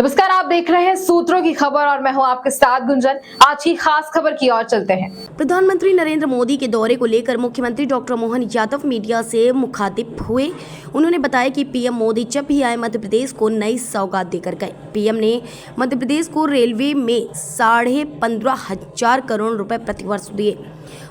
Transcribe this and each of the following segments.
नमस्कार, आप देख रहे हैं सूत्रों की खबर और मैं हूं आपके साथ गुंजन। आज की खास खबर की ओर चलते हैं। प्रधानमंत्री नरेंद्र मोदी के दौरे को लेकर मुख्यमंत्री डॉक्टर मोहन यादव मीडिया से मुखातिब हुए। उन्होंने बताया कि पीएम मोदी जब भी आए मध्य प्रदेश को नई सौगात देकर गए। पीएम ने मध्य प्रदेश को रेलवे में 15,500 करोड़ रुपए प्रतिवर्ष दिए।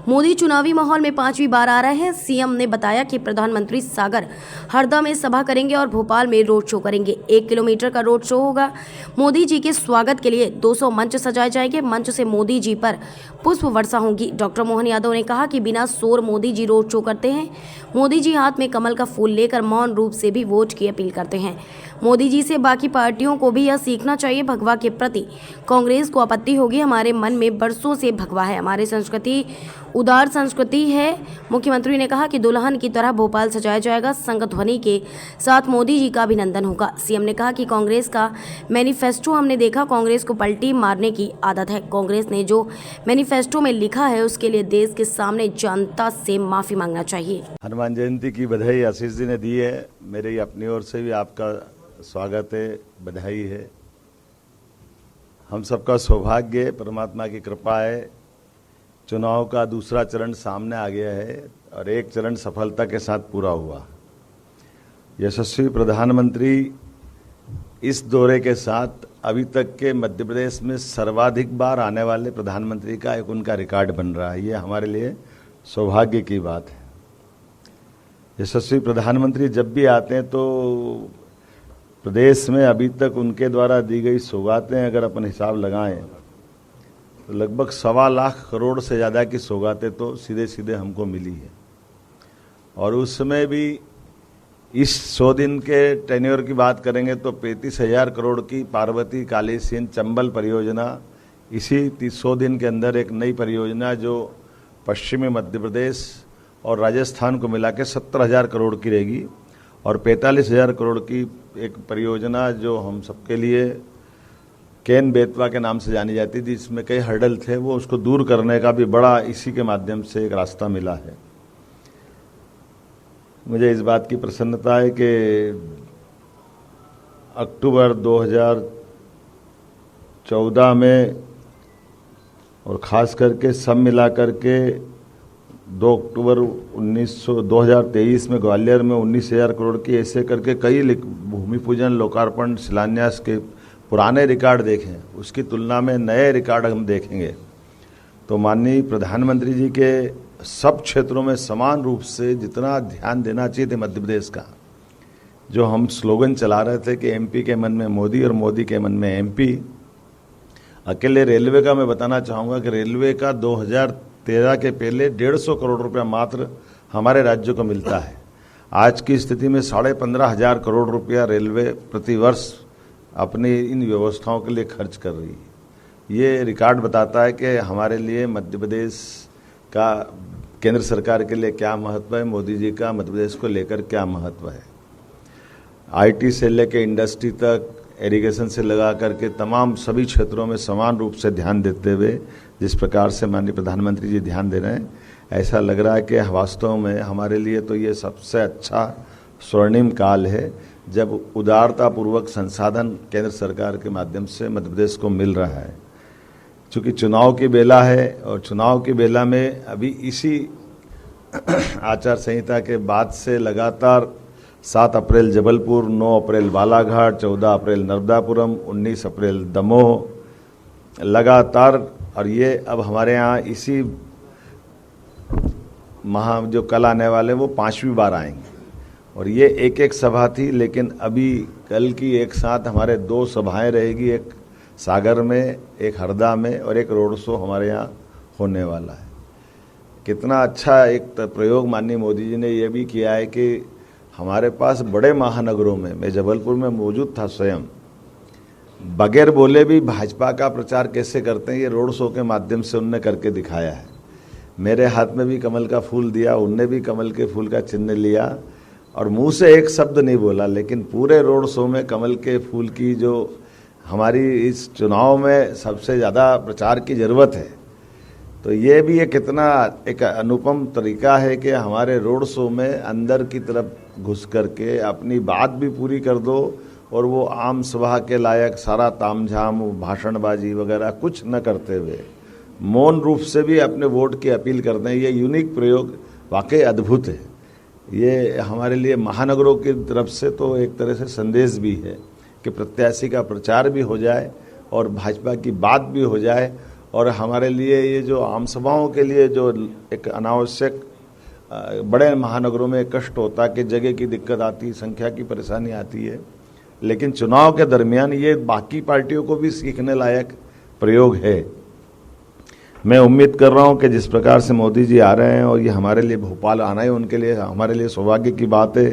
मोदी चुनावी माहौल में 5वीं बार आ रहे हैं। सीएम ने बताया कि प्रधानमंत्री सागर हरदा में सभा करेंगे और भोपाल में रोड शो करेंगे। 1 किलोमीटर का रोड शो होगा। मोदी जी के स्वागत के लिए 200 मंच सजाए जाएंगे। मंच से मोदी जी पर पुष्प वर्षा होगी। डॉक्टर मोहन यादव ने कहा कि बिना शोर मोदी जी रोड शो करते हैं। मोदी जी हाथ में कमल का फूल लेकर मौन रूप से भी वोट की अपील करते हैं। मोदी जी से बाकी पार्टियों को भी यह सीखना चाहिए। भगवा के प्रति कांग्रेस को आपत्ति होगी। हमारे मन में बरसों से भगवा है। हमारी संस्कृति उदार संस्कृति है। मुख्यमंत्री ने कहा कि दुल्हन की तरह भोपाल सजाया जाएगा। संघ ध्वनि के साथ मोदी जी का अभिनंदन होगा। सीएम ने कहा कि कांग्रेस का मैनिफेस्टो हमने देखा। कांग्रेस को पलटी मारने की आदत है। कांग्रेस ने जो मैनिफेस्टो में लिखा है उसके लिए देश के सामने जनता से माफी मांगना चाहिए। हनुमान जयंती की बधाई आशीष जी ने दी है। मेरी अपनी ओर से भी आपका स्वागत है, बधाई है। हम सबका सौभाग्य, परमात्मा की कृपा है। चुनाव का दूसरा चरण सामने आ गया है और एक चरण सफलता के साथ पूरा हुआ। यशस्वी प्रधानमंत्री इस दौरे के साथ अभी तक के मध्य प्रदेश में सर्वाधिक बार आने वाले प्रधानमंत्री का एक उनका रिकॉर्ड बन रहा है। ये हमारे लिए सौभाग्य की बात है। यशस्वी प्रधानमंत्री जब भी आते हैं तो प्रदेश में अभी तक उनके द्वारा दी गई सौगातें अगर अपन हिसाब लगाएं तो लगभग 1.25 लाख करोड़ से ज़्यादा की सौगातें तो सीधे सीधे हमको मिली है। और उसमें भी इस 100 दिन के टेन्योर की बात करेंगे तो 35,000 करोड़ की पार्वती काली सिंध चंबल परियोजना, इसी 100 दिन के अंदर एक नई परियोजना जो पश्चिमी मध्य प्रदेश और राजस्थान को मिला के 70,000 करोड़ की रहेगी। और 45,000 करोड़ की एक परियोजना जो हम सबके लिए केन बेतवा के नाम से जानी जाती थी, जिसमें कई हर्डल थे, वो उसको दूर करने का भी बड़ा इसी के माध्यम से एक रास्ता मिला है। मुझे इस बात की प्रसन्नता है कि अक्टूबर 2014 में और ख़ास करके सब मिला करके 2 अक्टूबर 2023 में ग्वालियर में 19,000 करोड़ की ऐसे करके कई भूमि पूजन, लोकार्पण, शिलान्यास के पुराने रिकॉर्ड देखें, उसकी तुलना में नए रिकॉर्ड हम देखेंगे तो माननीय प्रधानमंत्री जी के सब क्षेत्रों में समान रूप से जितना ध्यान देना चाहिए थे मध्य प्रदेश का, जो हम स्लोगन चला रहे थे कि एमपी के मन में मोदी और मोदी के मन में एमपी। अकेले रेलवे का मैं बताना चाहूँगा कि रेलवे का 2013 के पहले 150 करोड़ रुपया मात्र हमारे राज्य को मिलता है। आज की स्थिति में 15,500 करोड़ रुपया रेलवे प्रतिवर्ष अपनी इन व्यवस्थाओं के लिए खर्च कर रही है। ये रिकॉर्ड बताता है कि हमारे लिए मध्य प्रदेश का केंद्र सरकार के लिए क्या महत्व है, मोदी जी का मध्य प्रदेश को लेकर क्या महत्व है। आईटी से लेकर इंडस्ट्री तक, इरिगेशन से लगा करके तमाम सभी क्षेत्रों में समान रूप से ध्यान देते हुए जिस प्रकार से माननीय प्रधानमंत्री जी ध्यान दे रहे हैं, ऐसा लग रहा है कि वास्तव में हमारे लिए तो ये सबसे अच्छा स्वर्णिम काल है जब उदारतापूर्वक संसाधन केंद्र सरकार के माध्यम से मध्य प्रदेश को मिल रहा है। चूँकि चुनाव की बेला है और चुनाव की बेला में अभी इसी आचार संहिता के बाद से लगातार 7 अप्रैल जबलपुर, 9 अप्रैल बालाघाट, 14 अप्रैल नर्मदापुरम, 19 अप्रैल दमोह लगातार, और ये अब हमारे यहाँ इसी माह जो कल आने वाले वो 5वीं बार आएंगे। और ये एक सभा थी, लेकिन अभी कल की एक साथ हमारे 2 सभाएं रहेगी, एक सागर में, एक हरदा में और एक रोड शो हमारे यहाँ होने वाला है। कितना अच्छा एक प्रयोग माननीय मोदी जी ने यह भी किया है कि हमारे पास बड़े महानगरों में, मैं जबलपुर में मौजूद था स्वयं, बगैर बोले भी भाजपा का प्रचार कैसे करते हैं ये रोड शो के माध्यम से उनने करके दिखाया है। मेरे हाथ में भी कमल का फूल दिया, उनने भी कमल के फूल का चिन्ह लिया और मुंह से एक शब्द नहीं बोला, लेकिन पूरे रोड शो में कमल के फूल की जो हमारी इस चुनाव में सबसे ज़्यादा प्रचार की ज़रूरत है, तो ये भी एक कितना एक अनुपम तरीका है कि हमारे रोड शो में अंदर की तरफ घुस करके अपनी बात भी पूरी कर दो और वो आम सभा के लायक सारा तामझाम भाषणबाजी वगैरह कुछ न करते हुए मौन रूप से भी अपने वोट की अपील करते हैं। ये यूनिक प्रयोग वाकई अद्भुत है। ये हमारे लिए महानगरों की तरफ से तो एक तरह से संदेश भी है कि प्रत्याशी का प्रचार भी हो जाए और भाजपा की बात भी हो जाए, और हमारे लिए ये जो आम सभाओं के लिए जो एक अनावश्यक बड़े महानगरों में कष्ट होता कि जगह की दिक्कत आती, संख्या की परेशानी आती है, लेकिन चुनाव के दरमियान ये बाकी पार्टियों को भी सीखने लायक प्रयोग है। मैं उम्मीद कर रहा हूं कि जिस प्रकार से मोदी जी आ रहे हैं और ये हमारे लिए भोपाल आना ही उनके लिए हमारे लिए सौभाग्य की बात है।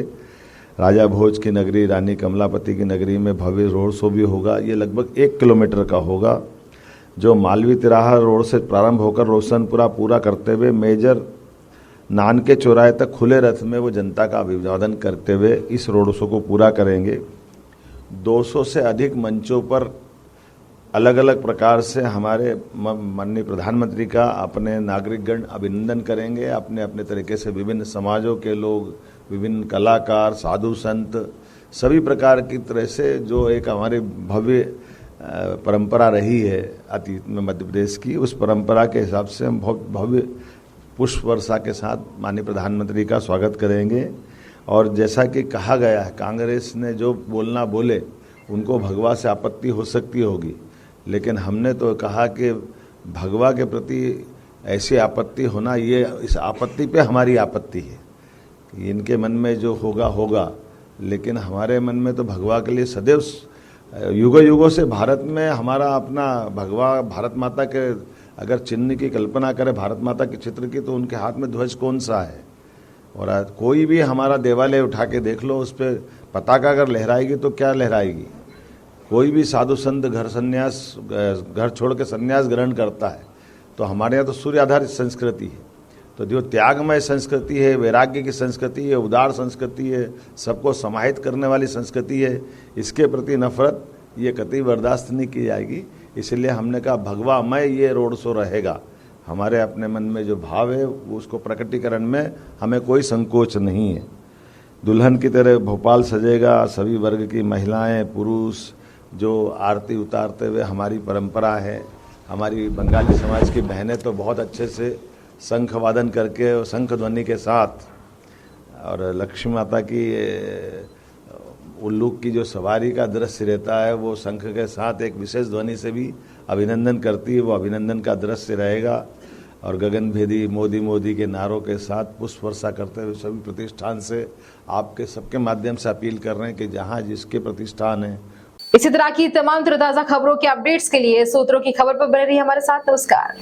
राजा भोज की नगरी, रानी कमलापति की नगरी में भव्य रोड शो भी होगा। ये लगभग 1 किलोमीटर का होगा, जो मालवीय तिराहा रोड से प्रारंभ होकर रोशनपुरा पूरा करते हुए मेजर नानके चौराहे तक खुले रथ में वो जनता का अभिवादन करते हुए इस रोड शो को पूरा करेंगे। 200 से अधिक मंचों पर अलग अलग प्रकार से हमारे माननीय प्रधानमंत्री का अपने नागरिकगण अभिनंदन करेंगे। अपने अपने तरीके से विभिन्न समाजों के लोग, विभिन्न कलाकार, साधु संत, सभी प्रकार की तरह से जो एक हमारी भव्य परंपरा रही है अतीत में मध्य प्रदेश की, उस परंपरा के हिसाब से हम भव्य पुष्प वर्षा के साथ माननीय प्रधानमंत्री का स्वागत करेंगे। और जैसा कि कहा गया है, कांग्रेस ने जो बोलना बोले, उनको भगवा से आपत्ति हो सकती होगी, लेकिन हमने तो कहा कि भगवा के प्रति ऐसी आपत्ति होना, ये इस आपत्ति पे हमारी आपत्ति है कि इनके मन में जो होगा होगा, लेकिन हमारे मन में तो भगवा के लिए सदैव युगों युगों से भारत में हमारा अपना भगवा, भारत माता के अगर चिन्ह की कल्पना करें, भारत माता के चित्र की, तो उनके हाथ में ध्वज कौन सा है। और कोई भी हमारा देवालय उठा के देख लो, उस पर पताका अगर लहराएगी तो क्या लहराएगी। कोई भी साधु संत घर छोड़ के संन्यास ग्रहण करता है। तो हमारे यहाँ तो सूर्य आधारित संस्कृति है, तो जो त्यागमय संस्कृति है, वैराग्य की संस्कृति है, उदार संस्कृति है, सबको समाहित करने वाली संस्कृति है, इसके प्रति नफरत ये कतई बर्दाश्त नहीं की जाएगी। इसलिए हमने कहा भगवामय ये रोड शो रहेगा। हमारे अपने मन में जो भाव है उसको प्रकटीकरण में हमें कोई संकोच नहीं है। दुल्हन की तरह भोपाल सजेगा। सभी वर्ग की महिलाएं, पुरुष जो आरती उतारते हुए हमारी परंपरा है। हमारी बंगाली समाज की बहनें तो बहुत अच्छे से शंख वादन करके और शंख ध्वनि के साथ, और लक्ष्मी माता की उल्लू की जो सवारी का दृश्य रहता है वो शंख के साथ एक विशेष ध्वनि से भी अभिनंदन करती है। वो अभिनंदन का दृश्य रहेगा। और गगनभेदी मोदी मोदी के नारों के साथ पुष्प वर्षा करते हुए सभी प्रतिष्ठान से आपके सबके माध्यम से अपील कर रहे हैं कि जहाँ जिसके प्रतिष्ठान है। इसी तरह की तमाम ताज़ा खबरों के अपडेट्स के लिए सूत्रों की खबर पर बने रहिए हमारे साथ। नमस्कार।